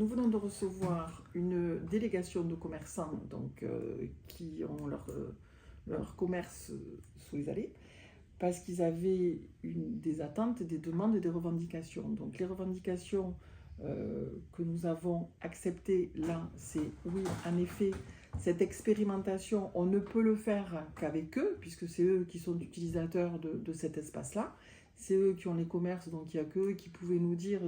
Nous venons de recevoir une délégation de commerçants qui ont leur commerce sous les allées parce qu'ils avaient des attentes, des demandes et des revendications. Donc les revendications que nous avons acceptées là, c'est oui, en effet, cette expérimentation, on ne peut le faire qu'avec eux, puisque c'est eux qui sont utilisateurs de cet espace-là. C'est eux qui ont les commerces, donc il n'y a qu'eux qui pouvaient nous dire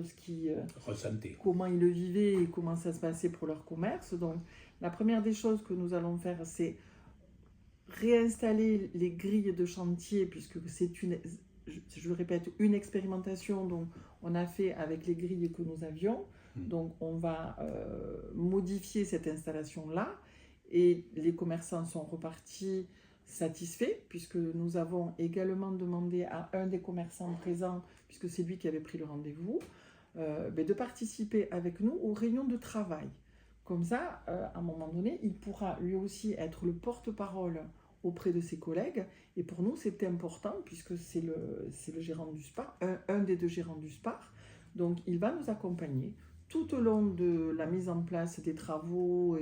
comment ils le vivaient et comment ça se passait pour leur commerce. Donc la première des choses que nous allons faire, c'est réinstaller les grilles de chantier, puisque c'est je le répète, une expérimentation dont on a fait avec les grilles que nous avions. Donc on va modifier cette installation-là et les commerçants sont repartis satisfaits, puisque nous avons également demandé à un des commerçants présents, puisque c'est lui qui avait pris le rendez-vous, de participer avec nous aux réunions de travail. Comme ça, à un moment donné, il pourra lui aussi être le porte-parole auprès de ses collègues. Et pour nous, c'était important, puisque c'est le gérant du SPAR, un des deux gérants du SPAR. Donc, il va nous accompagner tout au long de la mise en place des travaux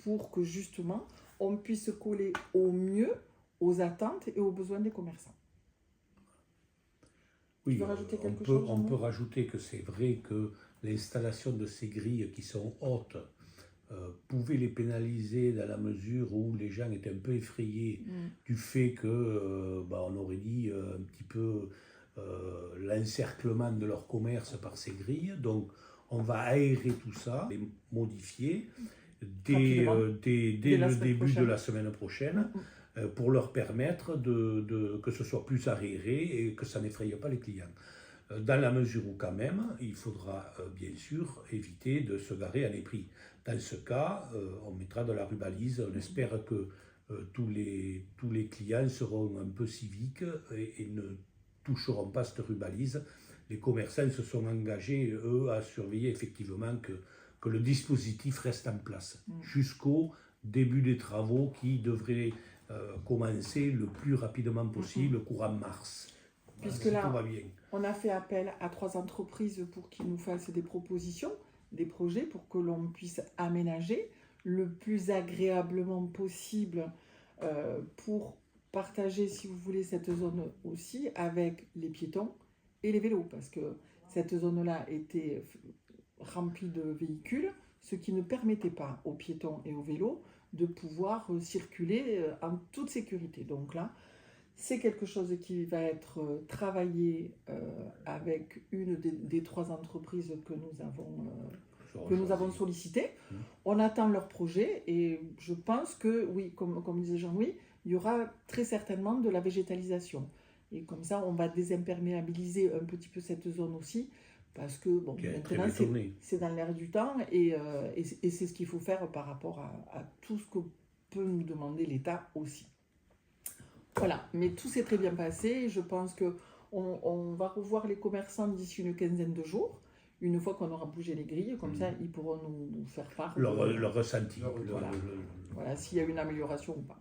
pour que justement, on puisse coller au mieux aux attentes et aux besoins des commerçants. Oui, on peut rajouter que c'est vrai que l'installation de ces grilles qui sont hautes pouvait les pénaliser dans la mesure où les gens étaient un peu effrayés du fait que on aurait dit un petit peu l'encerclement de leur commerce par ces grilles. Donc on va aérer tout ça, les modifier dès le début de la semaine prochaine pour leur permettre que ce soit plus aéré et que ça n'effraie pas les clients. Dans la mesure où quand même, il faudra bien sûr éviter de se garer à mépris. Dans ce cas, on mettra de la rubalise. On espère que tous les clients seront un peu civiques et ne toucheront pas cette rubalise. Les commerçants se sont engagés, eux, à surveiller effectivement que le dispositif reste en place jusqu'au début des travaux qui devraient commencer le plus rapidement possible, courant mars. Puisque là, on a fait appel à 3 entreprises pour qu'ils nous fassent des propositions, des projets pour que l'on puisse aménager le plus agréablement possible pour partager, si vous voulez, cette zone aussi avec les piétons et les vélos, parce que cette zone-là était remplie de véhicules, ce qui ne permettait pas aux piétons et aux vélos de pouvoir circuler en toute sécurité. Donc là, c'est quelque chose qui va être travaillé avec une des 3 entreprises que nous avons sollicitées. On attend leur projet et je pense que, oui, comme disait Jean-Louis, il y aura très certainement de la végétalisation. Et comme ça, on va désimperméabiliser un petit peu cette zone aussi, parce que bon, maintenant, c'est dans l'air du temps et c'est ce qu'il faut faire par rapport à tout ce que peut nous demander l'État aussi. Voilà, mais tout s'est très bien passé. Je pense qu'on va revoir les commerçants d'ici une quinzaine de jours, une fois qu'on aura bougé les grilles, comme ça ils pourront nous faire part leur ressenti. Voilà, s'il y a une amélioration ou pas.